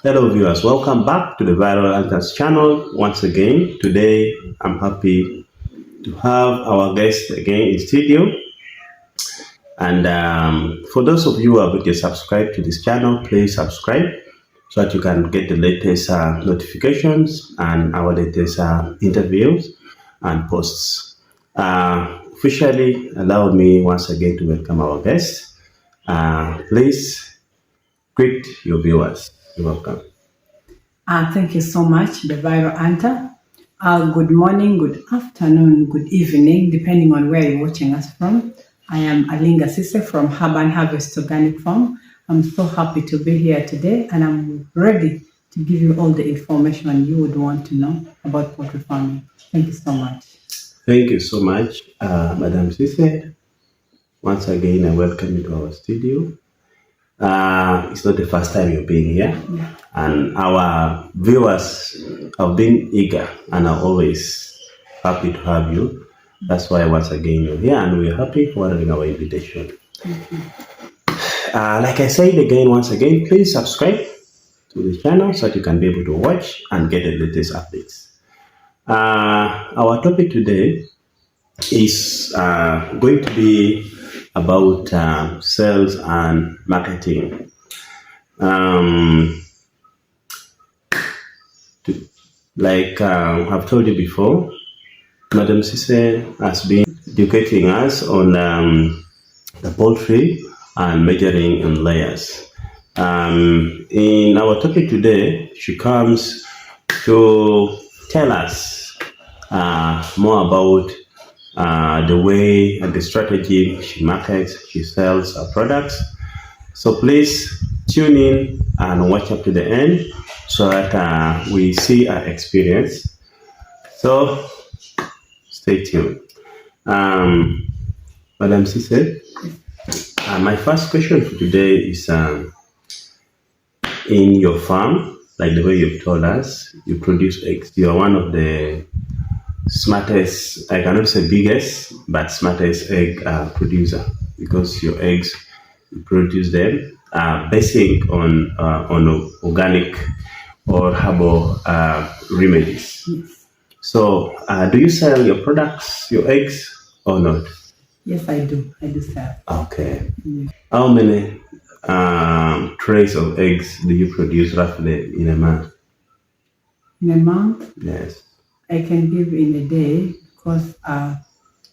Hello viewers, welcome back to the Viral Hunters channel once again. Today I'm happy to have our guest again in studio. And for those of you who have already subscribed to this channel, please subscribe so that you can get the latest notifications and our latest interviews and posts. Officially allow me once again to welcome our guest. Please greet your viewers. You're welcome. Thank you so much, the Viral Hunter. Good morning, good afternoon, good evening, depending on where you're watching us from. I am Alinga Sise from Urban Harvest Organic Farm. I'm so happy to be here today, and I'm ready to give you all the information you would want to know about poultry farming. Thank you so much. Thank you so much, Madam Sise. Once again, I welcome you to our studio. It's not the first time you're being here, and our viewers have been eager and are always happy to have you. That's why once again you're here, and we're happy for honoring our invitation. Like I said again, once again, please subscribe to the channel so that you can be able to watch and get the latest updates. Our topic today is going to be about sales and marketing. Like I've told you before, Madam Sise has been educating us on the poultry and measuring in layers. In our topic today, she comes to tell us more about the way and the strategy she markets, she sells her products. So please tune in and watch up to the end so that we see her experience. So stay tuned. Madam Sise, my first question for today is in your farm, like the way you've told us, you produce eggs. You are one of the smartest, I cannot say biggest, but smartest egg producer, because your eggs, you produce them basing on organic or herbal remedies. Yes. So do you sell your products, your eggs, or not? Yes, I do. I do sell. Okay. How many trays of eggs do you produce roughly in a month? In a month? Yes. I can give in a day, because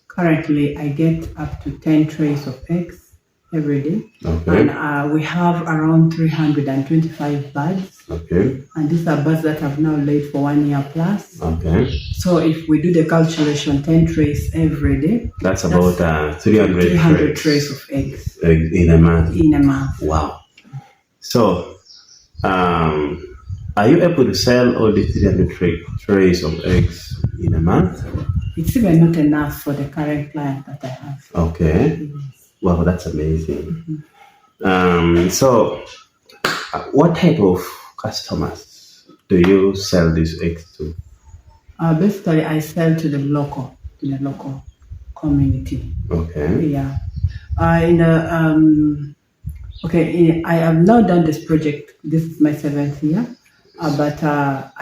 currently I get up to 10 trays of eggs every day. Okay. And we have around 325 birds. Okay. And these are birds that have now laid for 1 year plus. Okay. So if we do the calculation, 10 trays every day. That's about 300 trays of eggs. In a month. In a month. Wow. So, are you able to sell all the 300 trays of eggs in a month? It's even not enough for the current client that I have. Okay. Yes. Wow, that's amazing. So, what type of customers do you sell these eggs to? Basically, I sell to the local community. Okay. Yeah. I have now done this project. This is my 7th year. But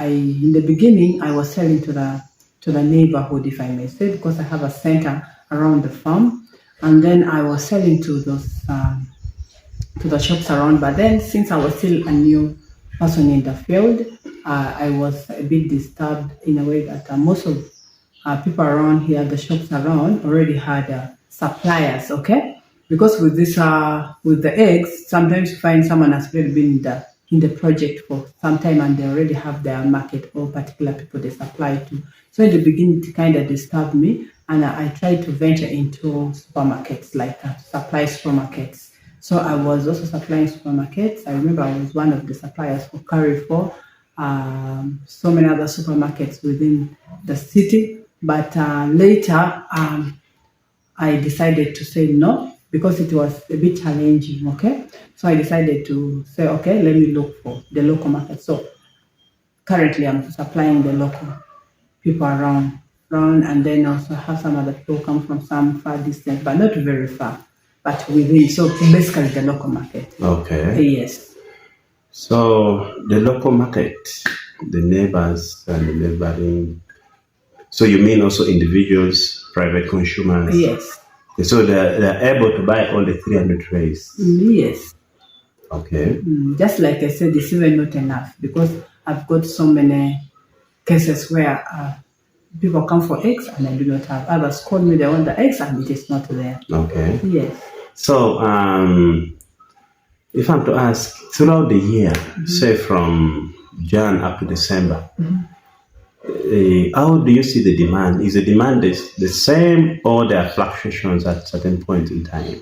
in the beginning, I was selling to the neighborhood, if I may say, because I have a center around the farm, and then I was selling to those to the shops around. But then, since I was still a new person in the field, I was a bit disturbed in a way that most of people around here, the shops around, already had suppliers. Okay, because with this with the eggs, sometimes you find someone has already been in the project for some time, and they already have their market or particular people they supply to. So in the beginning, it kind of disturbed me, and I tried to venture into supermarkets, like supply supermarkets. So I was also supplying supermarkets. I remember I was one of the suppliers for Carrefour, so many other supermarkets within the city. But later, I decided to say no, because it was a bit challenging, okay? So I decided to say, okay, let me look for the local market. So currently I'm supplying the local people around, and then also have some other people come from some far distance, but not very far, but within. So basically the local market. Okay. Yes. So the local market, the neighbors and the neighboring. So you mean also individuals, private consumers? Yes. Okay, so they're able to buy all the 300 trays. Yes. Okay. Just like I said, it's even not enough because I've got so many cases where people come for eggs and I do not have. Others call me, they want the eggs and it is not there. Okay. Yes. So if I'm to ask, throughout the year, say from Jan up to December, how do you see the demand? Is the demand the same or there are fluctuations at certain points in time?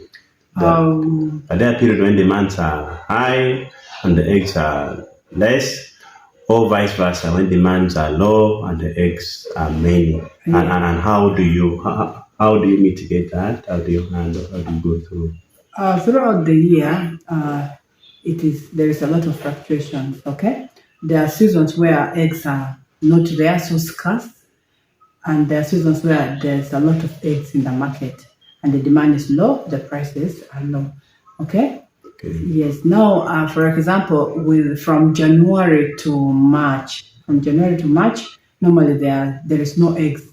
Are there periods when demands are high and the eggs are less, or vice versa, when demands are low and the eggs are many? And how do you mitigate that? How do you handle? How do you go through? Throughout the year, there is a lot of fluctuations. Okay, there are seasons where eggs are not there, so scarce, and there are seasons where there's a lot of eggs in the market and the demand is low, the prices are low. Okay. Okay. Yes. Now, for example, from January to March, normally there is no eggs.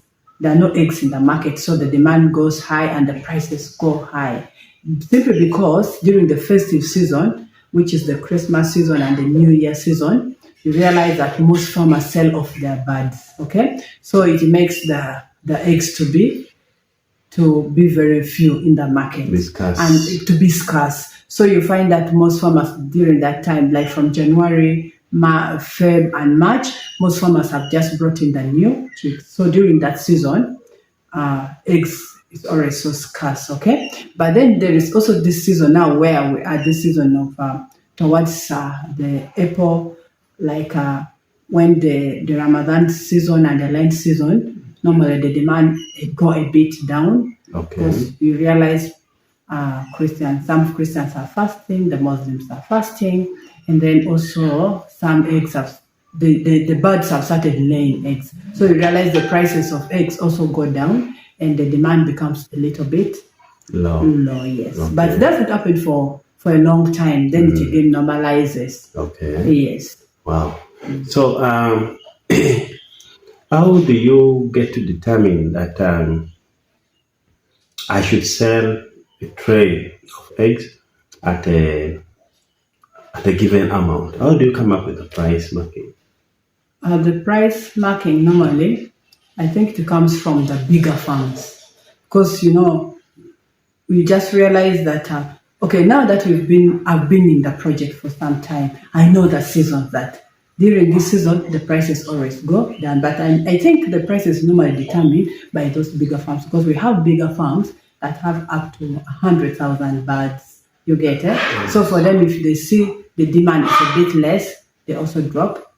There are no eggs in the market, so the demand goes high and the prices go high. Simply because during the festive season, which is the Christmas season and the New Year season, you realize that most farmers sell off their birds. Okay, so it makes the eggs to be very few in the market and to be scarce. So you find that most farmers during that time, like from January, Feb, and March, most farmers have just brought in the new chicks. So during that season, eggs is always so scarce. Okay, but then there is also this season now where we are this season of towards the April, like when the Ramadan season and the Lent season, normally the demand go a bit down. Okay. Because you realize some Christians are fasting, the Muslims are fasting, and then also some eggs the birds have started laying eggs. So you realize the prices of eggs also go down and the demand becomes a little bit low, yes. Okay. But it doesn't happen for a long time, then it again normalizes. Okay. Yes. Wow. So how do you get to determine that I should sell a tray of eggs at a given amount? How do you come up with the price marking? The price marking normally, I think it comes from the bigger farms, because we just realize that now that I've been in the project for some time, I know the seasons that during this season the prices always go down. But I think the prices normally determined by those bigger farms, because we have bigger farms that have up to 100,000 birds. You get it? So for them, if they see the demand is a bit less, they also drop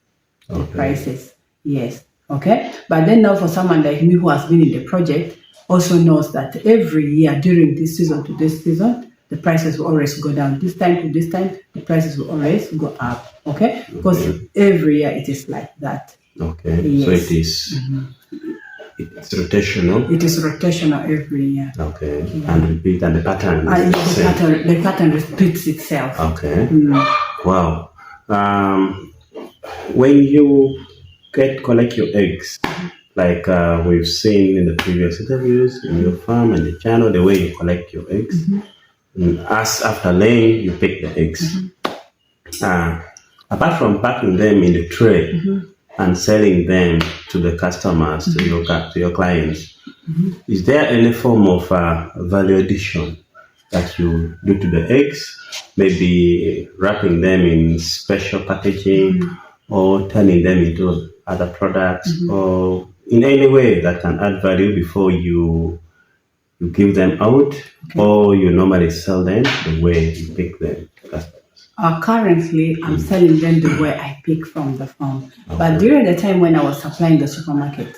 the prices. Yes. Okay. But then now for someone like me who has been in the project, also knows that every year during this season to this season, the prices will always go down. This time to this time, the prices will always go up. Okay? Because every year it is like that. Okay. Yes. So it is it's rotational. It is rotational every year. Okay. Yeah. And repeat, and the pattern the pattern repeats itself. Okay. Wow. When you collect your eggs, like we've seen in the previous interviews in your farm and the channel, the way you collect your eggs, as after laying, you pick the eggs. Apart from packing them in the tray and selling them to the customers, to your clients, is there any form of value addition that you do to the eggs? Maybe wrapping them in special packaging or turning them into other products, or in any way that can add value before you give them out, or you normally sell them the way you pick them to customers? Currently, I'm selling them the way I pick from the farm. But during the time when I was supplying the supermarkets,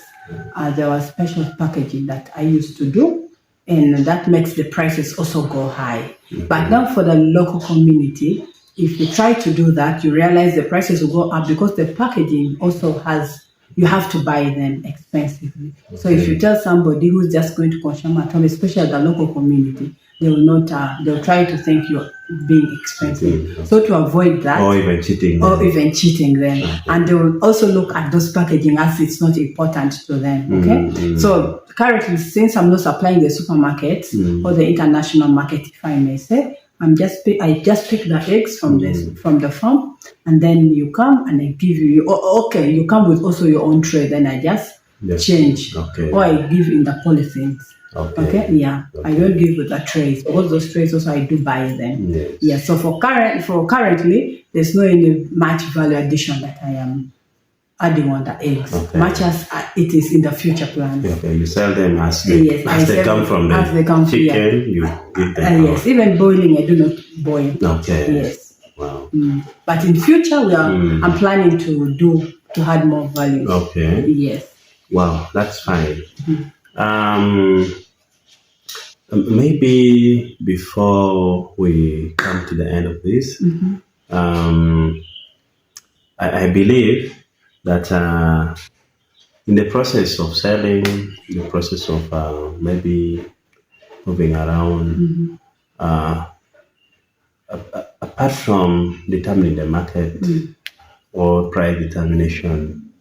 there was special packaging that I used to do, and that makes the prices also go high. But now for the local community, if you try to do that, you realize the prices will go up because the packaging also you have to buy them expensively. So if you tell somebody who's just going to consume at home, especially the local community, they will not. They'll try to think you're being expensive. So to avoid that, or even cheating them. Okay. And they will also look at those packaging as it's not important to them. Okay. So currently, since I'm not supplying the supermarkets or the international market, if I may say, I just pick the eggs from the farm, and then you come and I give you. Okay, you come with also your own tray. Then I just change, or I give in the polythenes. Okay. I don't give with the trays. All those trays also I do buy them. So for currently, there's no any much value addition that I am adding on the eggs, much as it is in the future plan. You sell them as they come from the chicken. You give them. Even boiling, I do not boil. Yes. Wow. But in future, I'm planning to add more value. Yes. Wow, that's fine. Maybe before we come to the end of this, I believe that in the process of selling, in the process of maybe moving around, apart from determining the market or price determination,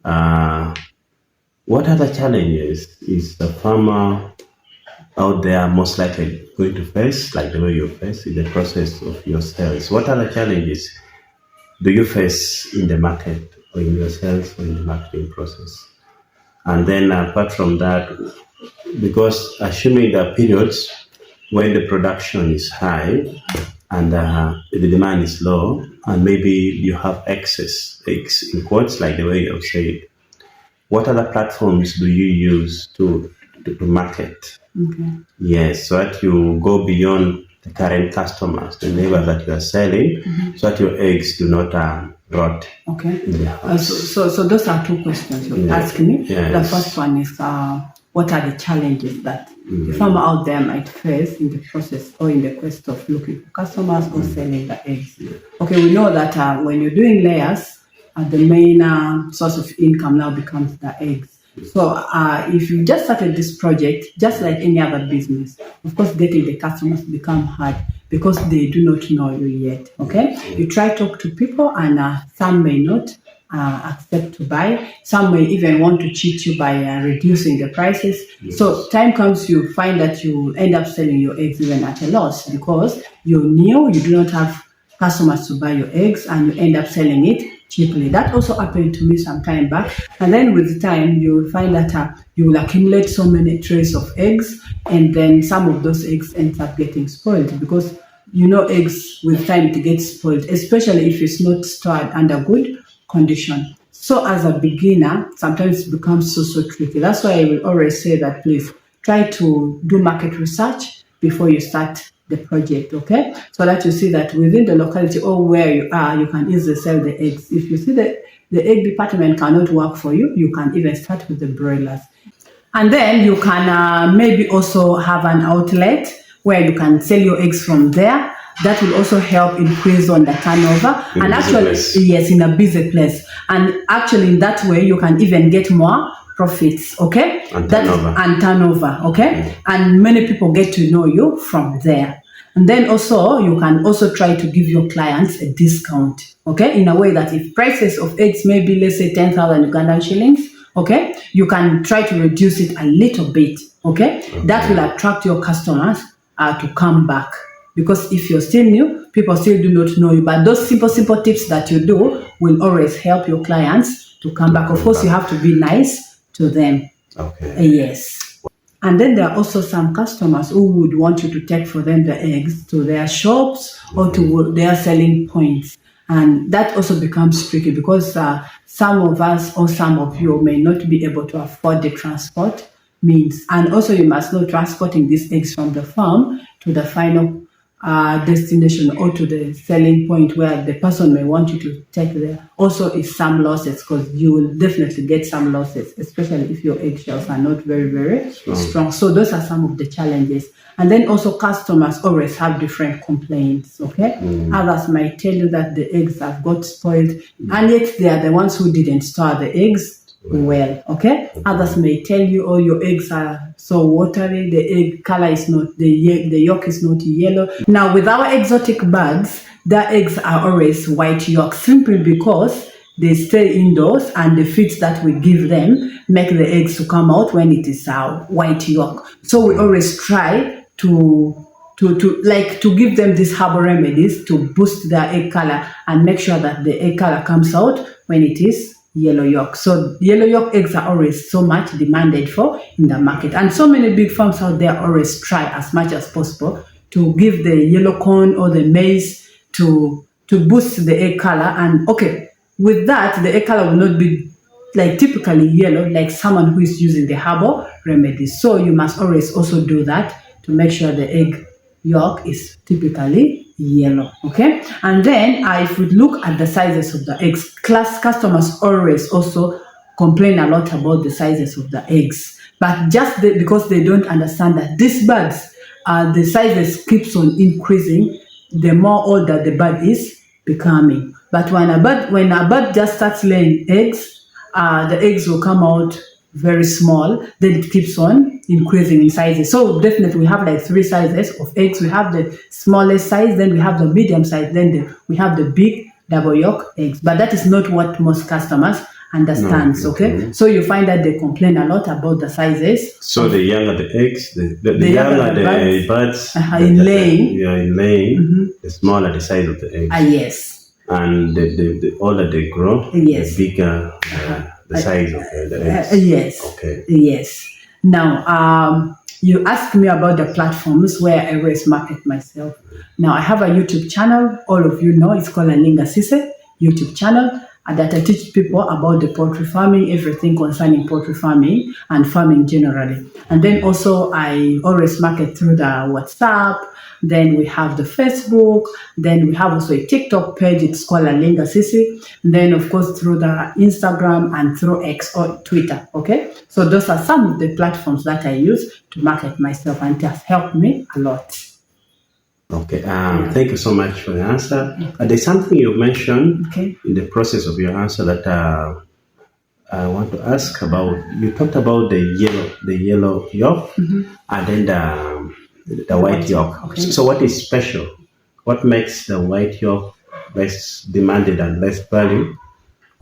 what other challenges is the farmer out there most likely going to face, like the way you face in the process of your sales? What other challenges do you face in the market or in your sales or in the marketing process? And then apart from that, because assuming there are periods when the production is high and the demand is low, and maybe you have excess eggs in quotes, like the way you have said, what other platforms do you use to market? Yes, so that you go beyond the current customers, the neighbors that you are selling, so that your eggs do not rot. In the house. So those are two questions you ask me. The first one is what are the challenges that the farmer out there might face in the process or in the quest of looking for customers or selling the eggs. We know that when you're doing layers, the main source of income now becomes the eggs. So if you just started this project, just like any other business, of course, getting the customers become hard because they do not know you yet. You try to talk to people, and some may not accept to buy. Some may even want to cheat you by reducing the prices. So time comes, you find that you end up selling your eggs even at a loss because you're new, you do not have customers to buy your eggs, and you end up selling it cheaply. That also happened to me some time back. And then with time, you will find that you will accumulate so many trays of eggs, and then some of those eggs end up getting spoiled because eggs with time it gets spoiled, especially if it's not stored under good condition. So as a beginner, sometimes it becomes so tricky. That's why I will always say that please try to do market research before you start the project, so that you see that within the locality or where you are, you can easily sell the eggs. If you see that the egg department cannot work for you, you can even start with the broilers. And then you can maybe also have an outlet where you can sell your eggs from there. That will also help increase on the turnover. And actually, yes, in a busy place. And actually, in that way, you can even get more profits, and turnover, and many people get to know you from there. And then also you can also try to give your clients a discount, in a way that if prices of eggs may be, let's say 10,000 Ugandan shillings, you can try to reduce it a little bit, that will attract your customers to come back. Because if you're still new, people still do not know you, but those simple tips that you do will always help your clients to come back. Of course, you have to be nice to them. Yes. And then there are also some customers who would want you to take for them the eggs to their shops or to their selling points. And that also becomes tricky because some of us or some of you may not be able to afford the transport means. And also you must know transporting these eggs from the farm to the final destination or to the selling point where the person may want you to take there also is some losses, because you will definitely get some losses, especially if your eggshells are not very strong. So those are some of the challenges. And then also customers always have different complaints, Others might tell you that the eggs have got spoiled, and yet they are the ones who didn't store the eggs well. Okay. Others may tell you, oh, your eggs are so watery. The egg color is not the yolk is not yellow. Now, with our exotic birds, their eggs are always white yolk, simply because they stay indoors, and the feeds that we give them make the eggs to come out when it is white yolk. So we always try to give them these herbal remedies to boost their egg color and make sure that the egg color comes out when it is yellow yolk. So yellow yolk eggs are always so much demanded for in the market, and so many big farms out there always try as much as possible to give the yellow corn or the maize to boost the egg color. And okay, with that, the egg color will not be like typically yellow like someone who is using the herbal remedies. So you must always also do that to make sure the egg yolk is typically yellow. Okay, and then if we look at the sizes of the eggs, customers always also complain a lot about the sizes of the eggs, but just because they don't understand that these birds, the sizes keeps on increasing the more older the bird is becoming. But when a bird just starts laying eggs, the eggs will come out very small, then it keeps on increasing in sizes. So definitely we have like 3 sizes of eggs. We have the smallest size, then we have the medium size, then we have the big double yolk eggs. But that is not what most customers understand. No, okay? So you find that they complain a lot about the sizes. So the younger the eggs, the younger the birds in laying. In laying, the smaller the size of the eggs. Yes. And the older they grow, yes, the bigger the size of the eggs. Yes. Okay. Yes. Now, you asked me about the platforms where I always market myself. Now, I have a YouTube channel. All of you know it's called Alinga Sise YouTube channel, that I teach people about the poultry farming, everything concerning poultry farming and farming generally. And then also I always market through the WhatsApp. Then we have the Facebook. Then we have also a TikTok page. It's called Alinga Sisi. Then of course through the Instagram and through X or Twitter. Okay, so those are some of the platforms that I use to market myself, and it has helped me a lot. Okay, thank you so much for the answer. There's something you mentioned in the process of your answer that I want to ask about. You talked about the yellow yolk, and then the white yolk. Okay. So what is special? What makes the white yolk less demanded and less value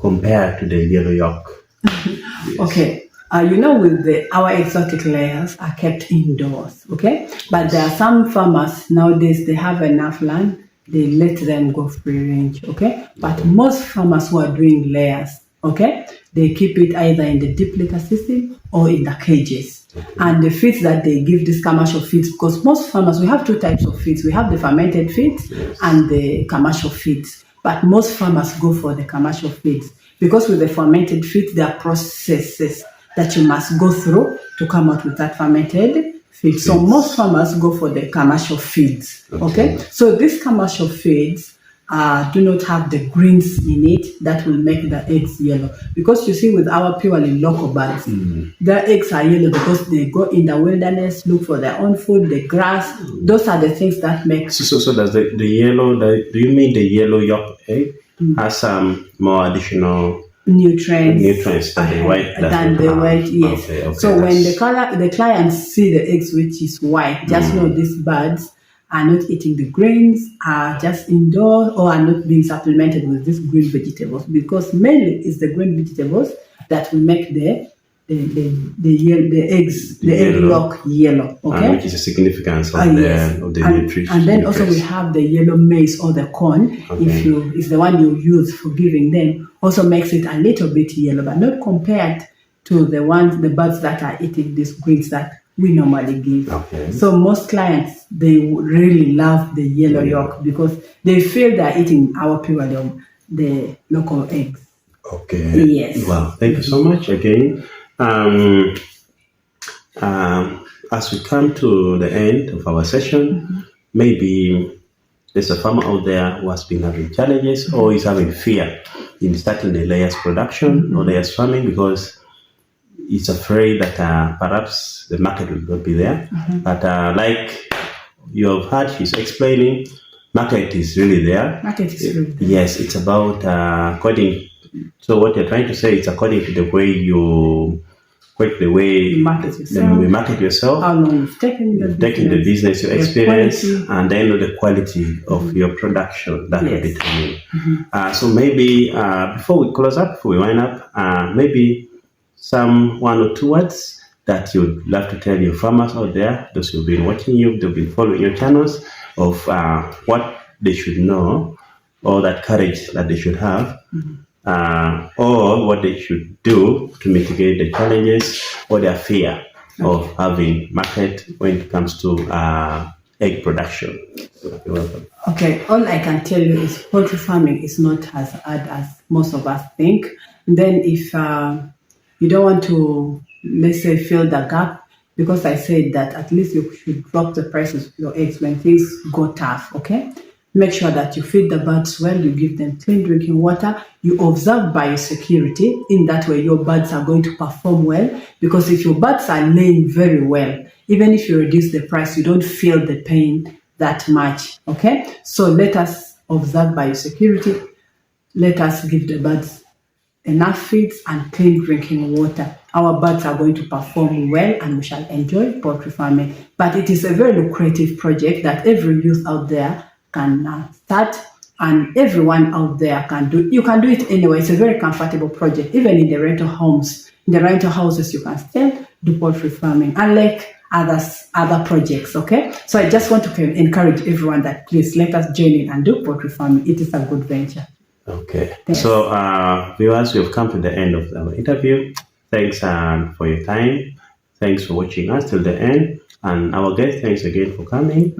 compared to the yellow yolk? Yes. Okay. With our exotic layers are kept indoors, okay? But there are some farmers nowadays, they have enough land, they let them go free range, okay? But most farmers who are doing layers, okay, they keep it either in the deep litter system or in the cages. And the feeds that they give, these commercial feeds, because most farmers, we have 2 types of feeds. We have the fermented feeds and the commercial feeds. But most farmers go for the commercial feeds, because with the fermented feeds, there are processes that you must go through to come out with that fermented feed. So most farmers go for the commercial feeds. Okay? So these commercial feeds do not have the greens in it that will make the eggs yellow. Because you see, with our purely local birds, their eggs are yellow because they go in the wilderness, look for their own food, the grass. Those are the things that make. So does the yellow? Do you mean the yellow yolk egg has some more additional nutrients than the white? Yes. Okay, so when the clients see the eggs which is white, just know these birds are not eating the greens, are just indoors, or are not being supplemented with these green vegetables, because mainly it's the green vegetables that will make the eggs, the egg yolk yellow. Okay, which is a significance of the nutrition. And then also we have the yellow maize or the corn. If it's the one you use for giving them, also makes it a little bit yellow, but not compared to the birds that are eating these greens that we normally give. So most clients, they really love the yellow yolk because they feel they're eating our the local eggs. Okay. Yes. Well, thank you so much again. As we come to the end of our session, maybe there's a farmer out there who has been having challenges or is having fear in starting the layers production or layers farming because he's afraid that perhaps the market will not be there. But like you have heard, she's explaining, market is really there. Market is really there. Yes, it's about according So what you're trying to say is according to the way you market yourself, how long you've taken the business, your experience, quality, and then the quality of your production that will Yes. determine. So maybe before we close up, before we wind up, maybe some 1 or 2 words that you'd love to tell your farmers out there, those who've been watching you, they've been following your channels, of what they should know, or that courage that they should have, or what they should do to mitigate the challenges or their fear of having market when it comes to egg production. So, you're welcome. Okay, all I can tell you is poultry farming is not as hard as most of us think. Then if you don't want to, let's say, fill the gap, because I said that at least you should drop the prices of your eggs when things go tough, okay? Make sure that you feed the birds well, you give them clean drinking water, you observe biosecurity. In that way, your birds are going to perform well, because if your birds are laying very well, even if you reduce the price, you don't feel the pain that much, okay? So let us observe biosecurity. Let us give the birds enough feeds and clean drinking water. Our birds are going to perform well and we shall enjoy poultry farming. But it is a very lucrative project that every youth out there can start, and everyone out there can do. You can do it anyway. It's a very comfortable project. Even in the rental homes, in the rental houses, you can still do poultry farming, unlike other projects, okay? So I just want to encourage everyone that please let us join in and do poultry farming. It is a good venture. Okay. Yes. So, viewers, we've come to the end of our interview. Thanks for your time. Thanks for watching us till the end. And our guest, thanks again for coming.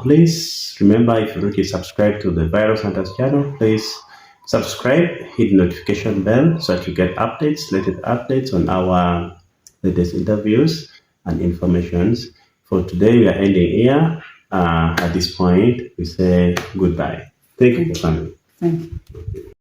Please remember, if you're not yet subscribed to the Virus Hunters channel, please subscribe, hit the notification bell so that you get latest updates on our latest interviews and informations. For today, we are ending here. At this point, we say goodbye. Thank you for coming. Thank you.